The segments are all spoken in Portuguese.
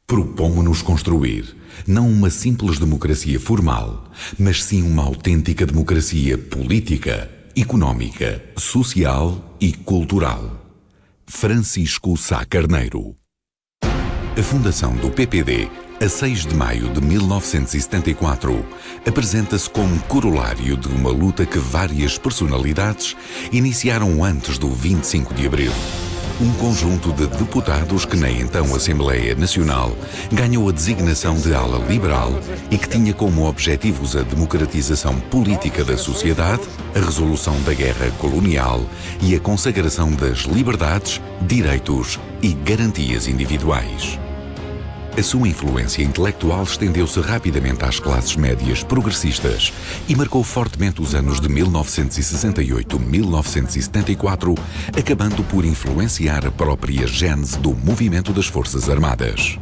Propomos-nos construir, não uma simples democracia formal, mas sim uma autêntica democracia política, económica, social e cultural. Francisco Sá Carneiro. A fundação do PPD, a 6 de maio de 1974, apresenta-se como corolário de uma luta que várias personalidades iniciaram antes do 25 de Abril. Um conjunto de deputados que na então Assembleia Nacional ganhou a designação de ala liberal e que tinha como objetivos a democratização política da sociedade, a resolução da guerra colonial e a consagração das liberdades, direitos e garantias individuais. A sua influência intelectual estendeu-se rapidamente às classes médias progressistas e marcou fortemente os anos de 1968-1974, acabando por influenciar a própria gênese do movimento das Forças Armadas.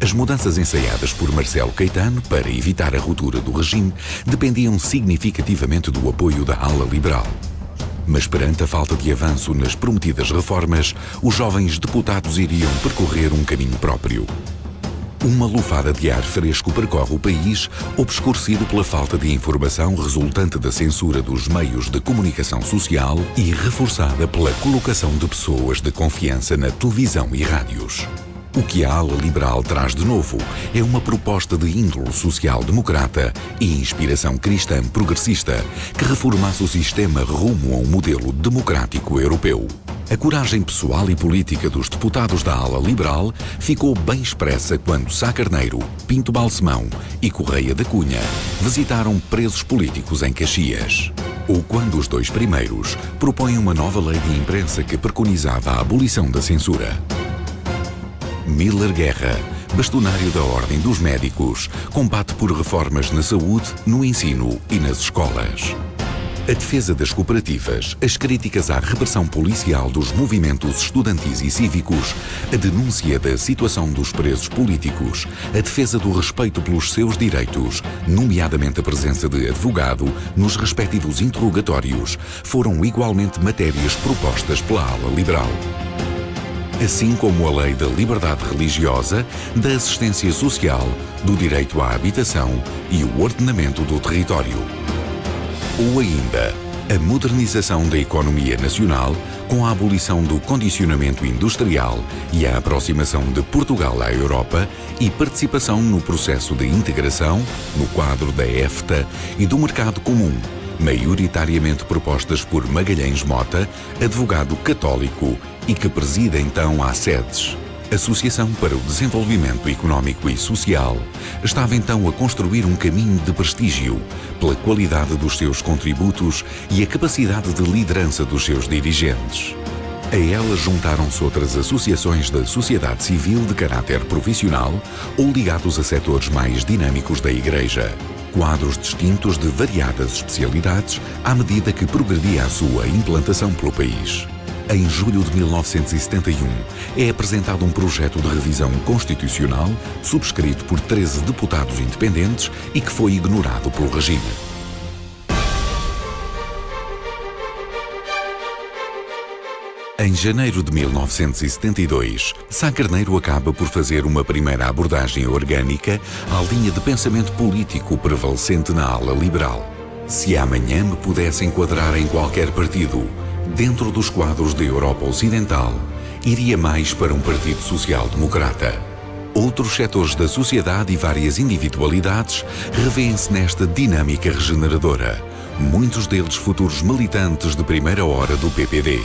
As mudanças ensaiadas por Marcelo Caetano para evitar a ruptura do regime dependiam significativamente do apoio da ala liberal. Mas perante a falta de avanço nas prometidas reformas, os jovens deputados iriam percorrer um caminho próprio. Uma lufada de ar fresco percorre o país, obscurecido pela falta de informação resultante da censura dos meios de comunicação social e reforçada pela colocação de pessoas de confiança na televisão e rádios. O que a ala liberal traz de novo é uma proposta de índole social-democrata e inspiração cristã progressista que reformasse o sistema rumo a um modelo democrático europeu. A coragem pessoal e política dos deputados da ala liberal ficou bem expressa quando Sá Carneiro, Pinto Balsemão e Correia da Cunha visitaram presos políticos em Caxias. Ou quando os dois primeiros propõem uma nova lei de imprensa que preconizava a abolição da censura. Miller Guerra, bastonário da Ordem dos Médicos, combate por reformas na saúde, no ensino e nas escolas. A defesa das cooperativas, as críticas à repressão policial dos movimentos estudantis e cívicos, a denúncia da situação dos presos políticos, a defesa do respeito pelos seus direitos, nomeadamente a presença de advogado nos respectivos interrogatórios, foram igualmente matérias propostas pela ala liberal. Assim como a lei da liberdade religiosa, da assistência social, do direito à habitação e o ordenamento do território. Ou ainda, a modernização da economia nacional com a abolição do condicionamento industrial e a aproximação de Portugal à Europa e participação no processo de integração, no quadro da EFTA e do mercado comum, maioritariamente propostas por Magalhães Mota, advogado católico e que preside então a SEDES. Associação para o Desenvolvimento Económico e Social, estava então a construir um caminho de prestígio pela qualidade dos seus contributos e a capacidade de liderança dos seus dirigentes. A ela juntaram-se outras associações da sociedade civil de caráter profissional ou ligados a setores mais dinâmicos da Igreja. Quadros distintos de variadas especialidades à medida que progredia a sua implantação pelo país. Em julho de 1971, é apresentado um projeto de revisão constitucional subscrito por 13 deputados independentes e que foi ignorado pelo regime. Em janeiro de 1972, Sá Carneiro acaba por fazer uma primeira abordagem orgânica à linha de pensamento político prevalecente na ala liberal. Se amanhã me pudesse enquadrar em qualquer partido, dentro dos quadros da Europa Ocidental, iria mais para um partido social-democrata. Outros setores da sociedade e várias individualidades revêem-se nesta dinâmica regeneradora, muitos deles futuros militantes de primeira hora do PPD.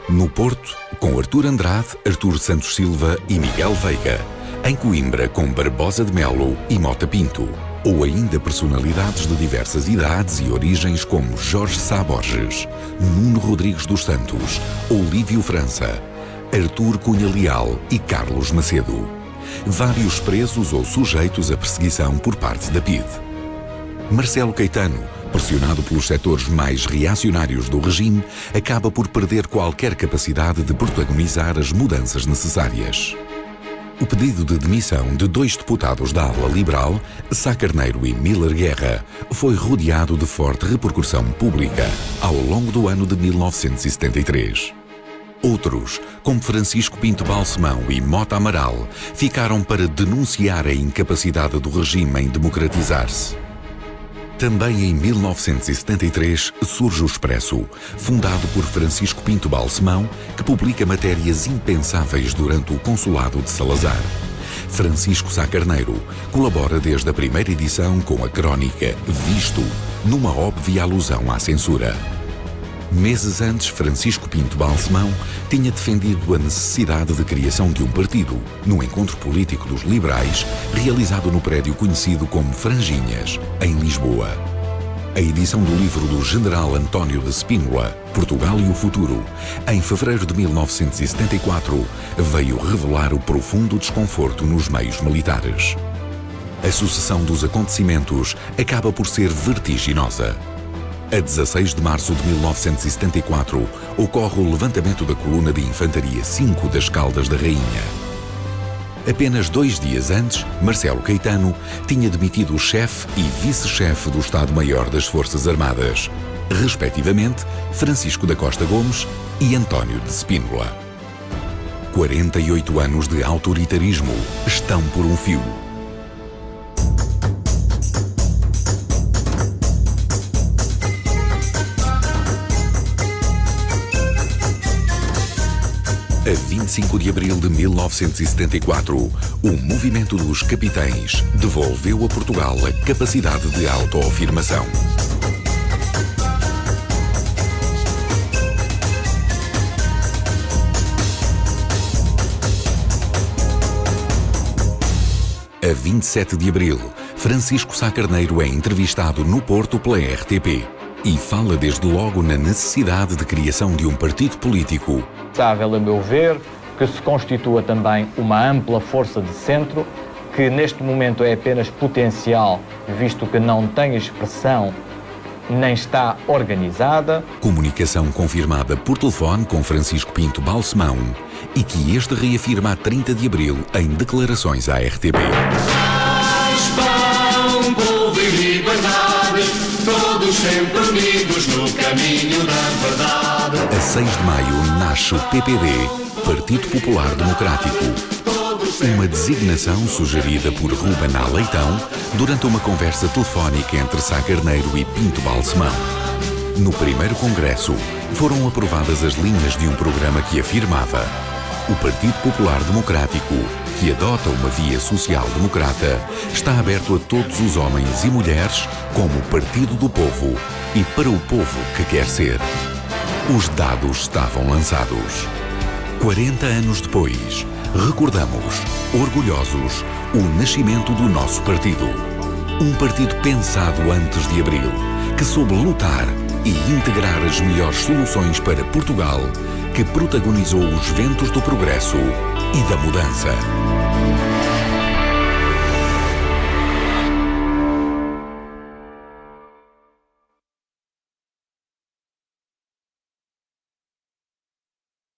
No Porto, com Artur Andrade, Artur Santos Silva e Miguel Veiga. Em Coimbra, com Barbosa de Melo e Mota Pinto. Ou ainda personalidades de diversas idades e origens como Jorge Sá Borges, Nuno Rodrigues dos Santos, Olívio França, Artur Cunha Leal e Carlos Macedo. Vários presos ou sujeitos à perseguição por parte da PIDE. Marcelo Caetano, pressionado pelos setores mais reacionários do regime, acaba por perder qualquer capacidade de protagonizar as mudanças necessárias. O pedido de demissão de 2 deputados da ala liberal, Sá Carneiro e Miller Guerra, foi rodeado de forte repercussão pública ao longo do ano de 1973. Outros, como Francisco Pinto Balsemão e Mota Amaral, ficaram para denunciar a incapacidade do regime em democratizar-se. Também em 1973 surge o Expresso, fundado por Francisco Pinto Balsemão, que publica matérias impensáveis durante o consulado de Salazar. Francisco Sá Carneiro colabora desde a primeira edição com a crónica Visto, numa óbvia alusão à censura. Meses antes, Francisco Pinto Balsemão tinha defendido a necessidade de criação de um partido, no encontro político dos liberais, realizado no prédio conhecido como Franjinhas, em Lisboa. A edição do livro do general António de Spínola, Portugal e o Futuro, em fevereiro de 1974, veio revelar o profundo desconforto nos meios militares. A sucessão dos acontecimentos acaba por ser vertiginosa. A 16 de março de 1974, ocorre o levantamento da coluna de Infantaria 5 das Caldas da Rainha. Apenas 2 dias antes, Marcelo Caetano tinha demitido o chefe e vice-chefe do Estado-Maior das Forças Armadas, respectivamente Francisco da Costa Gomes e António de Spínola. 48 anos de autoritarismo estão por um fio. A 25 de abril de 1974, o movimento dos capitães devolveu a Portugal a capacidade de autoafirmação. A 27 de abril, Francisco Sá Carneiro é entrevistado no Porto pela RTP e fala desde logo na necessidade de criação de um partido político. A meu ver, que se constitua também uma ampla força de centro, que neste momento é apenas potencial, visto que não tem expressão nem está organizada. Comunicação confirmada por telefone com Francisco Pinto Balsemão e que este reafirma a 30 de abril em declarações à RTP. Pão, povo e liberdade, todos sempre unidos no caminho da verdade. A 6 de maio nasce o PPD, Partido Popular Democrático. Uma designação sugerida por Ruben A. Leitão durante uma conversa telefónica entre Sá Carneiro e Pinto Balsemão. No primeiro congresso, foram aprovadas as linhas de um programa que afirmava: o Partido Popular Democrático, que adota uma via social-democrata, está aberto a todos os homens e mulheres como partido do povo e para o povo que quer ser. Os dados estavam lançados. 40 anos depois, recordamos, orgulhosos, o nascimento do nosso partido. Um partido pensado antes de abril, que soube lutar e integrar as melhores soluções para Portugal, que protagonizou os ventos do progresso e da mudança.